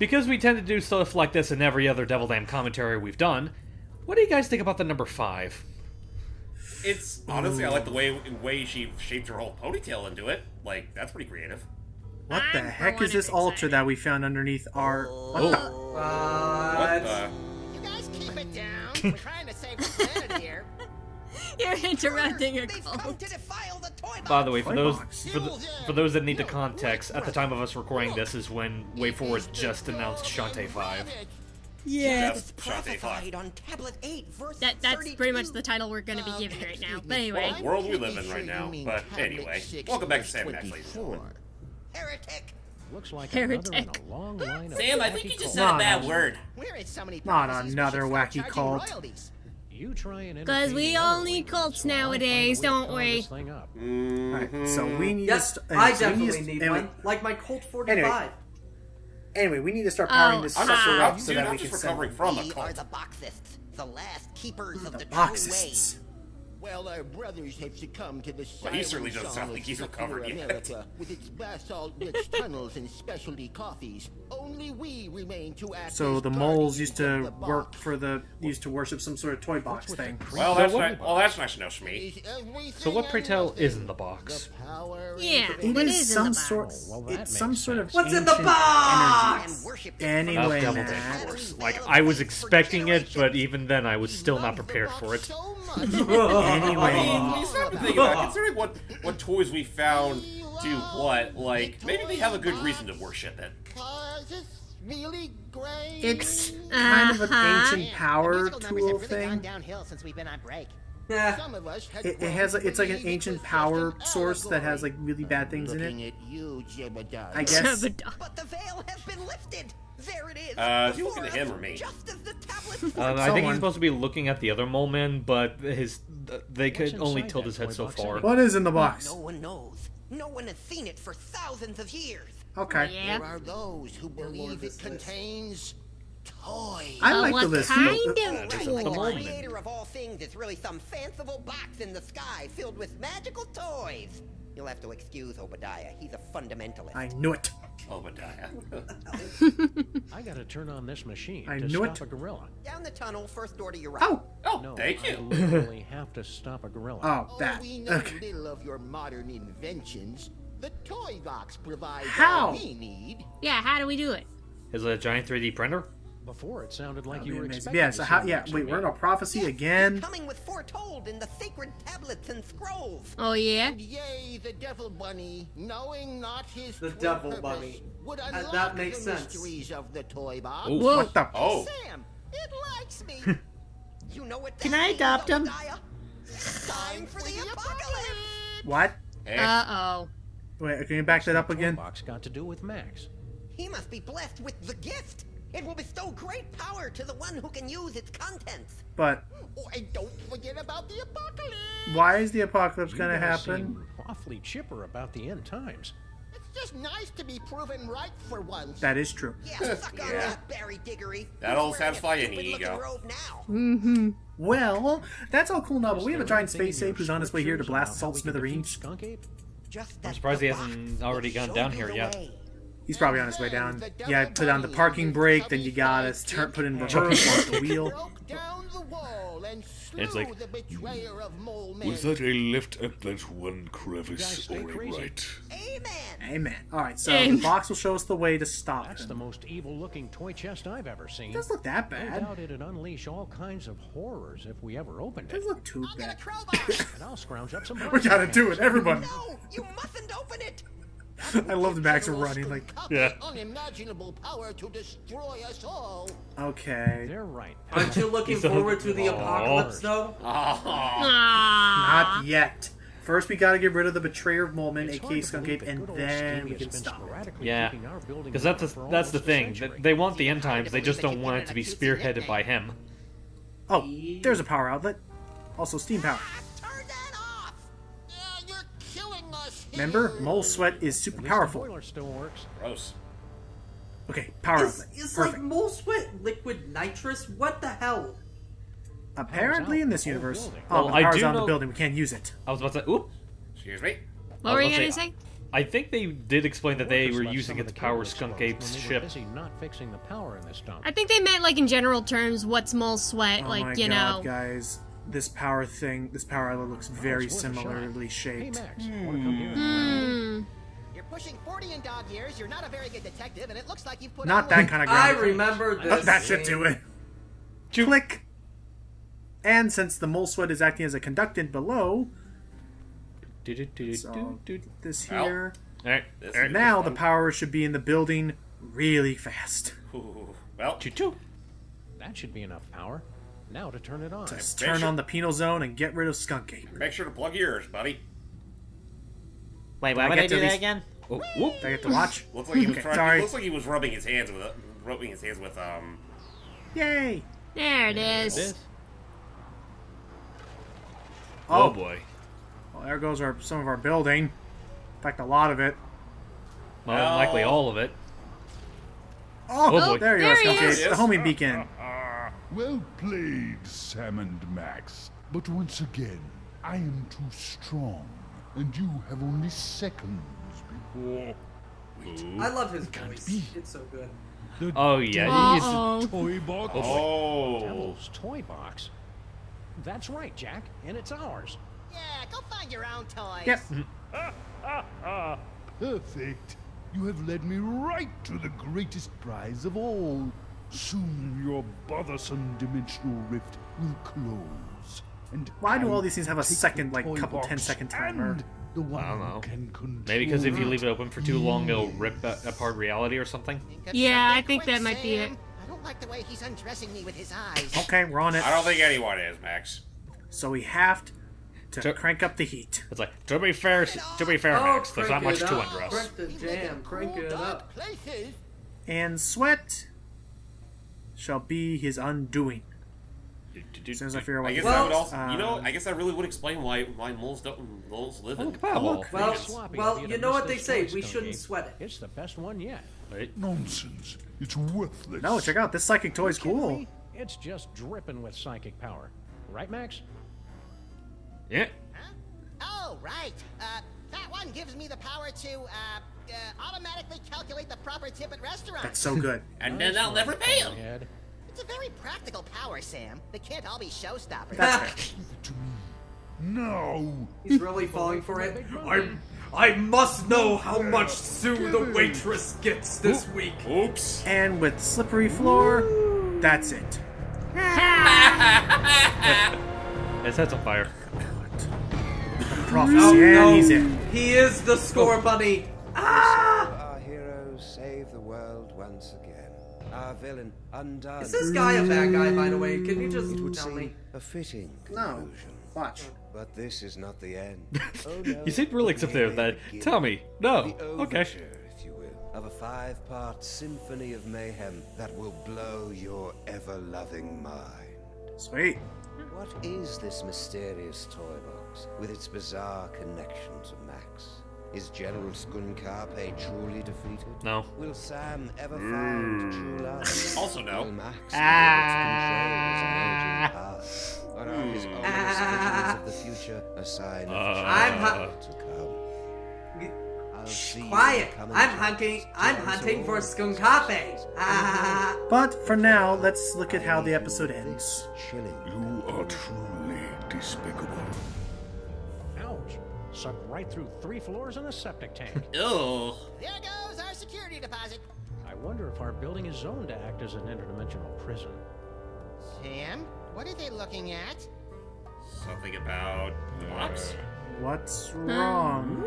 because we tend to do stuff like this in every other Devil Dam commentary we've done, what do you guys think about the number 5? It's honestly, I like the way she shaped her whole ponytail into it. Like, that's pretty creative. What the heck is this altar that we found underneath our... What the... What the? You guys keep it down. We're trying to save the planet here. You're interrupting your They've come cult. to defile the Toybox. By the way, for Toybox. those that need the context, at the time of us recording this is when WayForward just announced Shantae 5. Yeah. Just Shantae 5. On tablet 8, verse That's pretty much the title we're gonna be giving right now. But anyway. What world we live in right now. But anyway, welcome back to Sam and Ashley. Heretic. Looks like Heretic. another in a long line of Sam, I think you wacky just cults. said a bad word. We're in so many Not prophecies, another we should start wacky charging cult. royalties. You try and Because entertain we the all other need wings, cults so I'll find a nowadays, way to don't cover we? this thing up. Alright, so we need Yes, to... I so we definitely to- need anyway, one. Like my Colt 45. Anyway, we need to start powering Oh, this I'm stuff not sure. up I'm, so dude, that I'm we can just send recovering from a We are cult. the Boxists, the last keepers of the the true way. Boxists. Well, our brothers have succumbed to the Well, he certainly doesn't sound like he's recovered yet. America, with its basalt-rich tunnels and specialty coffees. Only we remain to act So as the moles guardians used of to the work box. for the... used to worship some sort of toy box thing. Well, So that's nice to know for me. Is everything So what, pray and tell, nothing is in the box? the power Yeah. and What It is is in some the sort... box? Well, that it's some makes sort of sense. What's in the ancient box? energy. And worship this Anyway, Devil Matt. Dam. Like, I was expecting it, but even then I was still not Love the prepared box for it. so much. Anyway. I mean, when you start to think about it, considering what toys we found do what, like, maybe they have a good reason to worship it. Cause it's really great. It's kind of an ancient power Musical numbers tool have really gone thing. downhill since we've been on break. Yeah. Some of us had It grown has... to it's like an believe it ancient was just power an source that has, allegory. like, really bad things in Looking it. at you, Jebediah. I guess... But the veil has been lifted. There it is. Is he before looking at him us, or me? Just as the tablet I think Someone. he's supposed to be looking at the other mole men, but they could What's only inside tilt that his head toy so box far. anyway? What is in the box? No one knows. No one has seen it for thousands of years. Okay. Yeah. There are those who believe it contains toys. I like the what list. kind Yeah, of there's a The mole. creator of all things is really some fanciful box in the sky filled with magical toys. You'll have to excuse Obadiah. He's a fundamentalist. I knew it. Obadiah. I gotta turn on this machine I to knew stop it. a gorilla. Down the tunnel, first door to your right. Oh! Oh, No, thank I you. literally have to stop a gorilla. Oh, Oh, that. we know Okay. little of your modern inventions. The toy box provides How? all we need. Yeah, how do we do it? Is it a giant 3D printer? Before it sounded like That'd you be were amazing. expecting Yeah, to so see how... a Yeah, mix wait, of we're me. on prophecy Yes, again? coming with foretold in the sacred tablets and scrolls. Oh, yeah? And yea, the devil bunny, knowing not his The true devil purpose, bunny. would That unlock makes the sense. mysteries of the toy box. Ooh. Whoa. What the... Oh. Sam, it likes me. You know what that Can I means, adopt him? Obadiah? Time for the apocalypse. What? Hey, Uh-oh. Wait, can you back that up again? Toy box got to do with Max. He must be blessed with the gift. It will bestow great power to the one who can use its contents. But Oh, and don't forget about the apocalypse. why is the apocalypse You gonna guys happen? seem awfully chipper about the end times. It's just nice to be proven right for once. That is true. Yeah, suck on Yeah. that, Barry Diggory. That'll Who's wearing a satisfy any stupid-looking ego. robe now? Mm-hmm. Well, that's all cool now, but we have a Is there giant anything in space your ape who's on his way here to scriptures blast about Salt how we can defeat Smithereens. Skunk Ape? Just I'm as surprised the he hasn't box already will gone show down you here the yet. way. He's probably on his way down. Yeah, put on the parking brake, then you gotta start put in reverse, walk the wheel. Broke down the wall and slew It's like- the betrayer of mole men. Was that a left at that one You crevice guys stay or a crazy. right? Amen. Amen. Alright, so Amen. the box will show us the way to stop That's him. the most evil-looking toy chest I've ever seen. It doesn't look that No bad. doubt it'd unleash all kinds of horrors if we ever opened It it. doesn't look too I'll get bad. a crowbar. And I'll scrounge up some We gotta do it, everyone. No, you mustn't open it. I love the Max General running like, Skunk Yeah. has unimaginable power to destroy us all. okay. They're right. Aren't you looking He's a- forward to the Aw. apocalypse, though? Ah. Not yet. First, we gotta get rid of the betrayer of Molman, It's aka hard to Skunk believe Ape, that and good old then Stevie we has can been stop him. sporadically Yeah, keeping our building because open that's for the almost a thing. century. They want the end times. They just Hard to don't want it to be believe that you've given it a spearheaded by him. Oh, there's a power outlet. Also steam power. Turn that off. You're killing us. Remember, here. mole sweat is super At least powerful. The boiler still works. gross. Okay, power It's, outlet. it's like Perfect. mole sweat liquid nitrous? What the hell? Apparently in this Powers out the whole universe. building. Oh, Well, but I power's do out of the know- building. We can't use it. I was about to say, oop. Excuse me. What were you Let's gonna see. say? I think they did explain that they Workers were left using some it of to the power cables Skunk closed Ape's when they were ship. busy not fixing the power in this dump. I think they meant like in general terms what's mole sweat, Oh like, my you god, know. guys. This power outlet looks very it's worth a shot. similarly Hey, shaped. Max, wanna come here and round? You're pushing 40 in dog years, you're not a very good detective, and it looks like you've put Not on that weight. kind of I ground. remember this. That should scene. do it. Click. And since the mole sweat is acting as a conductant below, so this here. Alright. This Alright. is Now the fun. power should be in the building really fast. Ooh, well, Choo-choo. That should be enough power. Now to turn it on. Just turn on the penal zone and get rid of Skunk Ape. make sure to plug your ears, buddy. Wait, I why would I get to do that these- again? Oh, whoop. Do I get to watch? Looks like he was Okay, trying. sorry. Looks like he was rubbing his hands with Yay! There it is. This? Oh. Oh boy. Well, there goes some of our building. In fact, a lot of it. More than likely all of it. Oh, Oh, boy. there you There are, he Skunk Ape. is. The homing beacon. Well played, Sam and Max. But once again, I am too strong, and you have only seconds before. I love his voice. It's so good. Oh yeah. Uh-oh. Toybox. Oh. Devil's toy box. That's right, Jack, and it's ours. Yeah, go find your own toys. Yep. Perfect. You have led me right to the greatest prize of all. Soon your bothersome dimensional rift will close. And Why do I all these things have a will take second, the like, toy couple box 10-second timer? and The one I don't know. who can control Maybe because if you it. leave it open for too long, it'll rip apart reality or something. Think of Yeah, I something think quick, that might be Sam. it. I don't like the way he's undressing me with his eyes. Okay, we're on it. I don't think anyone is, Max. So we have to To- crank up the heat. It's like to be fair, Max. There's not much to undress. Crank the jam. Crank it up. Places. And sweat shall be his undoing. As soon as I figure out what I guess this that would is. also, I guess that really would explain why moles live in. Look, Pavel. Well, Sloppy well, of you you to know miss what they this say. choice, We Skunk shouldn't Ape. sweat it. It's the best one yet. Right? Nonsense. It's worthless. No, check out this psychic toy's Kidding cool. me? It's just dripping with psychic power. Right, Max? Yeah. Oh, right. That one gives me the power to, automatically calculate the proper tip at restaurants. That's so good. And then I'll never pay him. Head. It's a very practical power, Sam. They can't all be showstoppers. That's To me. No. He's really falling for it. I must know how much Sue the waitress gets this week. Oops. And with slippery floor, that's it. His head's on fire. Prophecy, Oh, and no. he's in. He is the score bunny. Ah! Our heroes save the world once again. Our villain undone. Is this guy a bad guy, by the way? Can you just It would tell seem me? a fitting No. conclusion. Watch. But this is not the end. Oh, no. You seemed really accepting of that. Tell me. No. The Okay. overture, if you will, of a 5-part symphony of mayhem that will blow your ever-loving mind. Sweet. What is this mysterious toy box with its bizarre connection to Max? Is General Skunkarpe truly defeated? No. Will Sam ever find true love? Also no. Will Max be able to control his emerging path? Or are his ominous visions of the future a sign of I'm change to come? I'll see you Quiet. come I'm into hunting. I'm John's hunting for Hall. Skunkape. Ah! But for now, let's look at how the episode ends. Chilling. You are truly despicable. Ouch. Sucked right through 3 floors and a septic tank. Ew. There goes our security deposit. I wonder if our building is zoned to act as an interdimensional prison. Sam, what are they looking at? Something about blocks? What's wrong?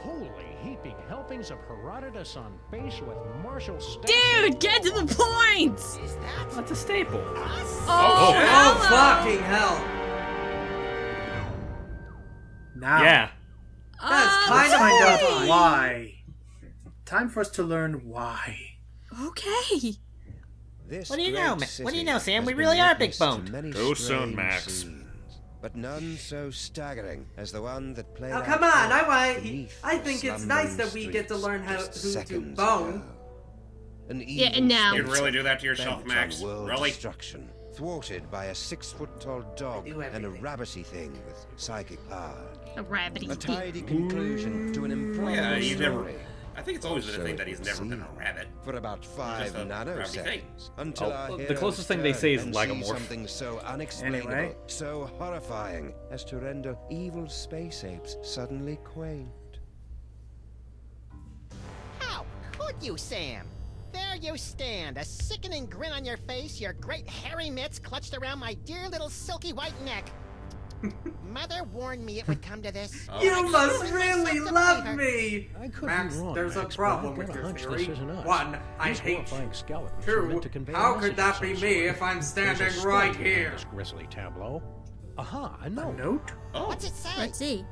Holy heaping helpings of Herodotus on base with Marshall Station. Dude, get to the point! Is that That's a staple. us? Oh, shit. Oh, hello. fucking hell. Now, Yeah. That's let's kind of find out horrifying. why. Time for us to learn why. Okay. This What do you great know, What do you know, city Sam? has We been really are witness to big-boned. many Go strange soon, Max. scenes, but none so staggering as the one that played Oh, out come on. beneath I the think it's slumbering nice that we get to streets learn how just who to seconds bone. ago. An Yeah, evil now. You'd spirit really do that to yourself, bent Max? on world Really? destruction, thwarted by a 6-foot-tall dog do and a everything. rabbity thing with psychic power. A rabbity. A tidy conclusion to an important Yeah, you never. story. I think it's always been a So thing it that he's would never been seem. a rabbit. For about 5 Just a rabbity thing. nanoseconds, until our the heroes closest thing they turn say is and see lagomorph. something so unexplainable, Anyway. so horrifying, as to render evil space apes suddenly quaint. How could you, Sam? There you stand, a sickening grin on your face, your great hairy mitts clutched around my dear little silky white neck. Mother warned me it would come to this. You I must couldn't really myself to love believe her. me! I could Max, be wrong, there's Max, a but problem I've with got a your hunch theory. this isn't us. 1, I These hate horrifying you. skeletons are 2, meant to convey a how could message that of be some me sort. if I'm There's a standing story right behind here? This grisly tableau. Aha, a A note. note? Oh, What's it say? Let's see.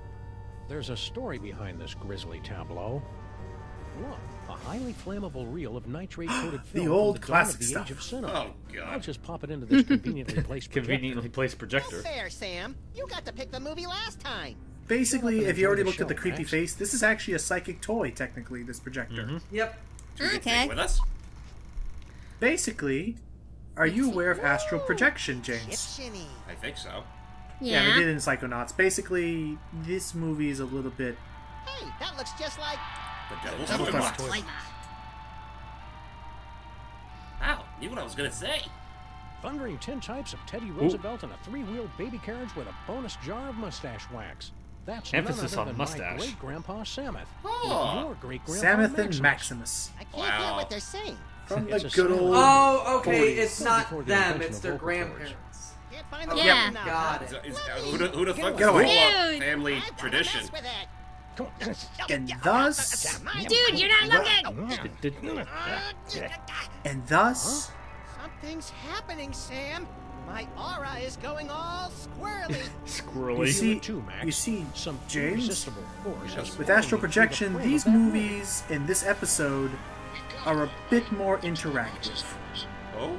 There's a story behind this grisly tableau. Look, a highly flammable reel of nitrate-coated film old from the dawn classic of the stuff. Age of Cinema. Oh, God. I'll just pop it into this conveniently placed Conveniently placed No projector. fair, Sam. You got to pick the movie last time. Basically, You're not if you gonna already enjoy looked the at the show, creepy Max. face, this is actually a psychic toy, technically, this projector. Yep. Okay. with us? Basically, are you aware of astral projection, James? Egyptian-y. I think so. Yeah, we Yeah. did it in Psychonauts. Basically, this movie is a little bit... Hey, that looks just like... The devil's Devil's Toybox. Toybox. Like, Wow, knew what I was gonna say. Thundering tintypes of Teddy Roosevelt and a 3-wheeled baby carriage with a bonus jar of mustache wax. That's Emphasis none other on than mustache. my great-grandpa Samuth. Oh. Your great-grandpa Samuth Maximus. and Maximus. I can't hear Wow. what they're saying. From the It's a good silent- old... Oh, okay, 40s. it's not Before the them, invention it's of their vocal cords. grandparents. Can't find the Yeah. button now. Got Is, it. who'd have thought Get away. a Dude. family I wanna tradition? mess with it. Come on. And thus... dude, you're not looking. And thus... Something's happening, Sam. My aura is going all squirrely. Squirrely. You see, too, Max. you see, Some James, irresistible force has with pulled astral me through the projection, frame these of that room. movies in this episode are a bit more interactive. Oh.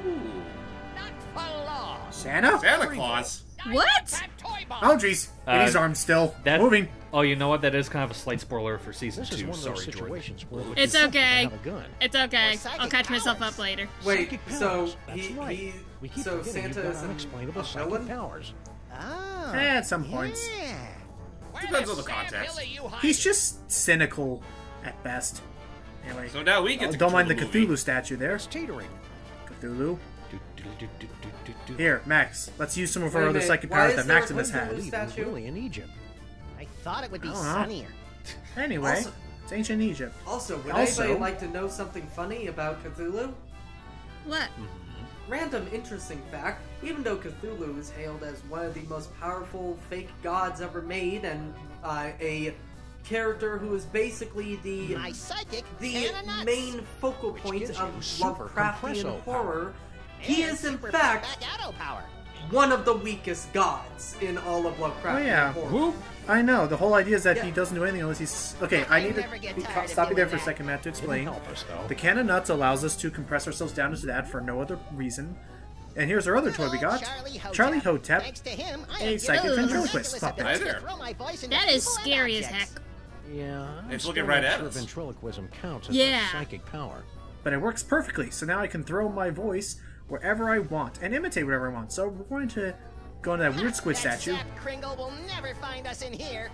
Santa? Santa Claus. What? Oh, jeez. His arm's still moving. Oh, you know what? That is kind of a slight spoiler for season This is 2. one of Sorry, those Jordan. situations where it would It's be something to okay. have a gun. It's okay. Or psychic I'll catch myself powers. up later. Wait, Psychic so powers, that's he, right. he, We keep so forgetting you've Santa got is an unexplainable a psychic villain? powers. Oh. At some points. Yeah. Depends on the context. He's just cynical at best. Anyway, So now we get to don't mind the control Cthulhu statue there. It's teetering. Cthulhu. Here, Max, let's use some of Wait our a other minute, psychic why powers is that there a Maximus Cthulhu had. Believe it was statue? really in Egypt. I thought it would be I don't know. sunnier. Anyway, Also- it's ancient Egypt. Also, would Also- anybody like to know something funny about Cthulhu? What? Random interesting fact, even though Cthulhu is hailed as one of the most powerful fake gods ever made and a character who is basically the My psychic the Santa nuts. main focal point gives of you super Lovecraftian compresso horror, he And is in super fact back-out power. one of the weakest gods in all of Lovecraftian Oh, yeah. horror. I know, the whole idea is that he Yeah. doesn't do anything unless he's... Okay, I need never get to... tired of Stop you there doing for a that. second, Matt, to Didn't explain. help us, though. The can of nuts allows us to compress ourselves down into that for no other reason. And here's our other toy we got. Charlie Hotep. Thanks to him, I a am psychic getting ventriloquist ridiculous puppet. ability Hi to there. throw my voice into That is people and scary as objects. heck. Yeah, I'm It's still looking not right at sure us. ventriloquism counts as Yeah. a psychic power. But it works perfectly, so now I can throw my voice wherever I want and imitate whatever I want. So we're going to go into that weird squid That statue. sap Kringle will never find us in here.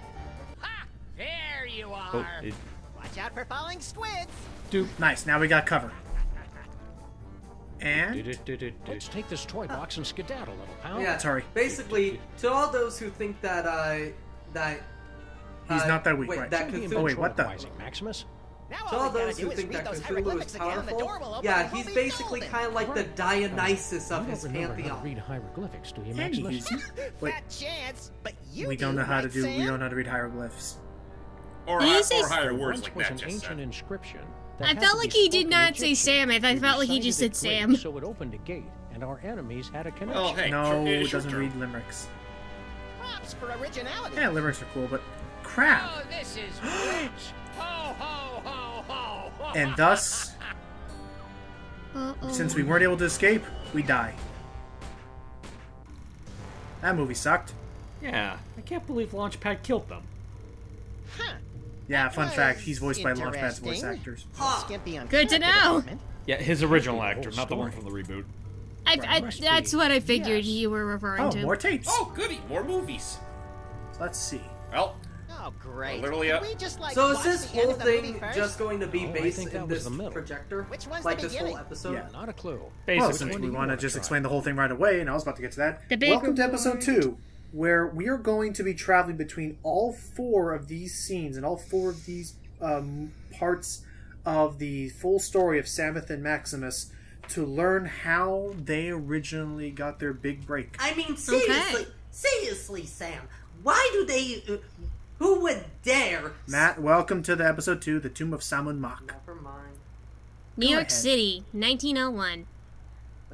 Ha! There you are. Oh, it, Watch out for falling squids. Nice, now we got cover. And... Let's take this toy box and skedaddle, little pal. Yeah, Sorry. Basically, to all those who think that He's not that weak, wait, right? that Don't be Oh, wait, what the- ventriloquizing, Maximus. Now To all all we gotta those do who is think read that those Cthulhu is hieroglyphics again and the door powerful, will open yeah, and we'll he's be basically golden. kind of like the Dionysus of You his don't remember how to pantheon. read hieroglyphics, do you, And Maximus? he's... Wait, Fat chance, but you we don't know how to right, do... We Sam? don't know how to read hieroglyphs. Or, This is- higher There words once like was that an just ancient said. inscription that I had felt to like be he did spoken not say Egyptian. Sam. I We felt like he recited just it said great, Sam. So it opened a gate, and our enemies had a connection. Well, hey, No, it it is your doesn't turn. read limericks. Props for originality. Yeah, limericks are cool, but crap. Oh, this is rich! Ho, ho, ho, ho, ho! And thus, Uh-oh. since we weren't able to escape, we die. That movie sucked. yeah, I can't believe Launchpad killed them. Huh. Yeah, That fun fact, was he's voiced by Launchpad's voice interesting. actors. Skimpy on Good to character know. development. Yeah, his original actor, whole not the one story. from the reboot. Must That's be. what I figured Yes. you were referring Oh, to. more tapes. Oh, goody, more movies. Let's see. Well, Oh, great. Literally, Can we just, like, So is watch this the end whole of the movie thing first? just going to be Oh, I based think that in was this the middle. projector? Which one's Like the this whole beginning? episode? Yeah. Not a clue. Well, Basically. since one we do you want to wanna just try? explain the whole thing right away, and I was about to get to that. The big Welcome to episode reward. 2, where we are going to be traveling between all 4 of these scenes and all 4 of these parts of the full story of Samus and Maximus to learn how they originally got their big break. I mean, Okay. seriously, Sam. Why do they? Who would dare? Matt, welcome to the episode 2, The Tomb of Samun Mak. Never mind. New Go York ahead. City, 1901.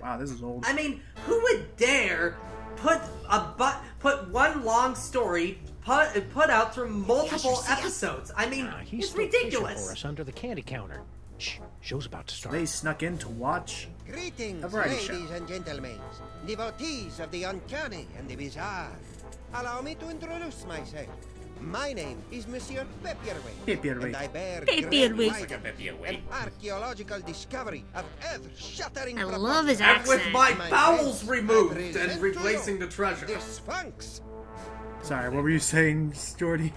Wow, this is old. I mean, who would dare put one long story put out through multiple episodes? I mean, He's it's still fishing ridiculous. for us under the candy counter. Shh, show's about to start. They snuck in to watch Greetings, a variety show. ladies and gentlemen, devotees of the uncanny and the bizarre. Allow me to introduce myself. My name is Monsieur Pepperweight, Pepperweight. and I bear Pepperweight. great Like a pride in Pepperweight. an archaeological discovery of earth-shattering I proportions. love his And accent. with my My bowels friends, removed I present and to replacing you the treasure. The Sphinx. Sorry, what were you saying, Jordy?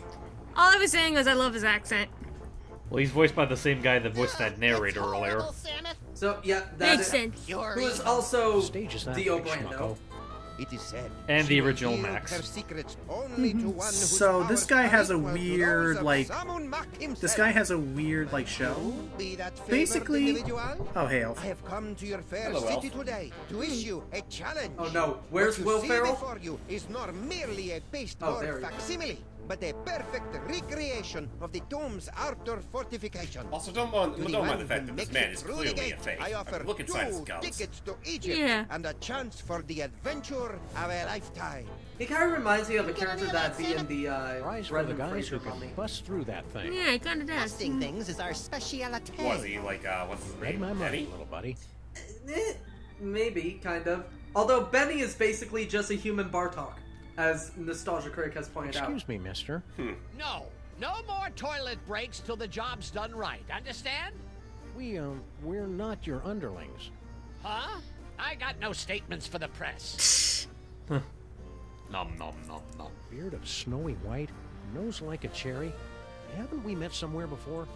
All I was saying was I love his accent. Well, he's voiced by the same guy that voiced that narrator It's earlier. horrible, Samus. So yeah, that Makes is. sense. You're Who is evil. also Stage is that Dio big, Brando. schmucko. It is said. And the she will original yield Max. her secrets only to one whose So, this powers guy are has a equal to weird, those of like- Samun Mak himself. This guy has a weird, like, show. Be that favored Basically- individual? Oh, hey, Elf. I have come to your fair Hello, city Elf. today to issue a challenge. Oh no, where's What you Will see Ferrell? before you is not merely a Oh, pasteboard there we go. facsimile, but a perfect recreation of the tomb's outer fortification. Also, don't mind To the one fact who that this makes man it is through clearly the a gate, fake. I offer Look inside his 2 guts. tickets to Egypt Yeah. and a chance for the adventure of a lifetime. He kind of reminds me of a character that'd be in the Prize for the Brendan guys Fraser who can mummy. bust through that thing. Yeah, it kind of does. Busting things is our speciality. Was he like, what's his Read name? my mind, Eddie? little buddy. Maybe, kind of. Although Benny is basically just a human Bartok, as Nostalgia Critic has pointed out. Excuse me, mister. No more toilet breaks till the job's done right. Understand? We're not your underlings. Huh? I got no statements for the press. Nom nom nom nom. Beard of snowy white, nose like a cherry. Haven't we met somewhere before?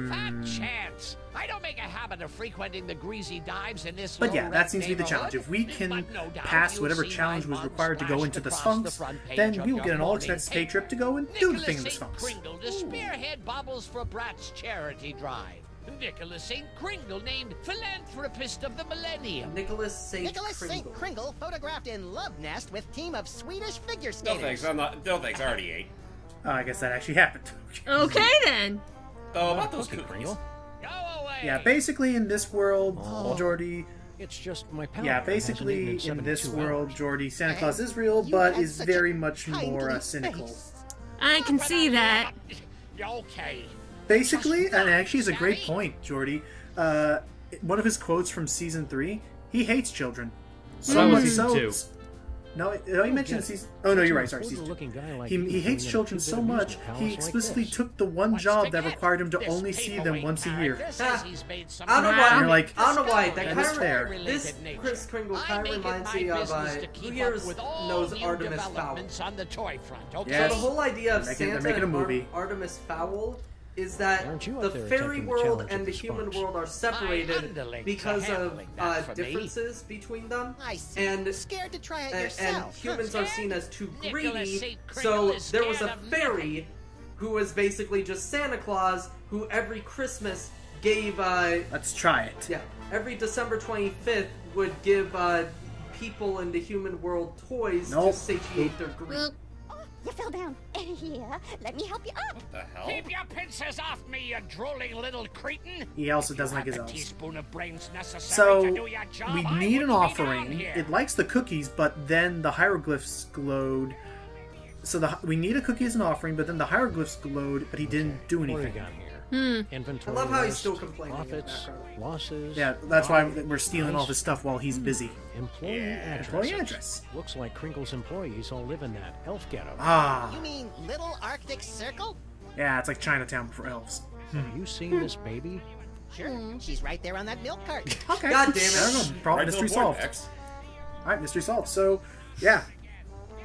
Fat chance. I don't make a habit of frequenting the greasy dives in this But yeah, low-rent that seems to be the neighborhood. challenge. If we can But no doubt pass you'll whatever see challenge my was mug required to go splashed into the across Sphinx, front page then of we will your get an morning all-expense pay paper. trip to go and do the Nicholas thing in the St. Sphinx. Kringle to spearhead Bobbles for Brats charity drive. Nicholas St. Kringle named Philanthropist of the Millennium. Nicholas St. Nicholas St. Kringle. Kringle photographed in love nest with team of Swedish figure No skaters. thanks, I'm not. No thanks, I already ate. Oh, I guess that actually happened. Okay then. Oh, about those Cookie, cookies. Kringle. Go away. Yeah, basically in this world, Jordy. It's just my palate. Yeah, hasn't eaten basically in in this 72 world, hours. Jordy, Santa Claus is real, You but have is such very a much more kindly cynical. face. I can see that. Okay. Basically, and actually, it's a great point, Jordy. One of his quotes from season 3: he hates children. So was much season so. 2. No, he mentioned season. Oh no, you're right. Sorry, season 2. Looking guy like He you hates going children to a so amusement much, palace he like explicitly this. took the one What's job to that get? required him to This only see them paperweight once a year. character says he's made some I don't know Wow. why. You're like, I don't know why. That that kind is of fair. this Chris Kringle I kind of make it reminds my me of business to who keep here up with all knows new Artemis Fowl. developments on the toy front. Okay. Yes. So the whole idea of They're Santa making a and movie. Artemis Fowl is that Aren't you up the there fairy attempting the world challenge and of the the human Sparks? world are separated underlings are because of handling that for me. differences between them. I see. And Scared to try it and yourself. humans are seen as too Nicholas greedy. St. So Kringle is there was a scared of fairy who was basically just Santa Claus, who every Christmas gave Let's try it. yeah, every December 25th would give people in the human world toys Nope. to satiate their greed. Well, You fell down. Here, let me help you up. What the hell? Keep your pincers off me, you drooling little cretin. He also doesn't like You his have a elves. teaspoon of brains necessary So to do your job. we I need an wouldn't be down offering. here. It likes the cookies, but then the hieroglyphs glowed. So we need a cookie as an offering, but then the hieroglyphs glowed, but he didn't do What do we anything. got here? Hmm. Inventory I love how he's list, still complaining in the Profits, background. losses. Yeah, that's why profit, we're stealing all price, his stuff while he's busy. Employee address. Employee address. Looks like Kringle's employees all live in that elf ghetto. Ah, You mean Little Arctic Circle? yeah, it's like Chinatown for elves. Have you seen this baby? Sure. She's right there on that milk carton. Okay. God damn it. I don't know. Problem Right to the mystery point, solved. X. All right, mystery solved. So, yeah,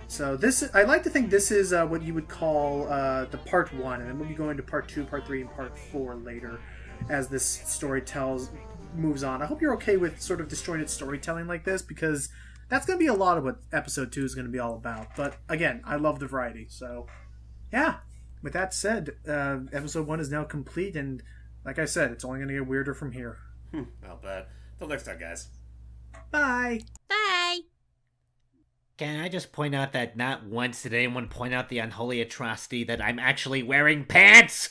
So this, I like to think this is what you would call the part 1, and then we'll be going to part 2, part 3, and part 4 later as this story moves on. I hope you're okay with sort of disjointed storytelling like this, because that's going to be a lot of what episode 2 is going to be all about. But again, I love the variety. So yeah, with that said, episode 1 is now complete, and like I said, it's only going to get weirder from here. Not bad. Till next time, guys. Bye. Bye. Can I just point out that not once did anyone point out the unholy atrocity that I'm actually wearing pants?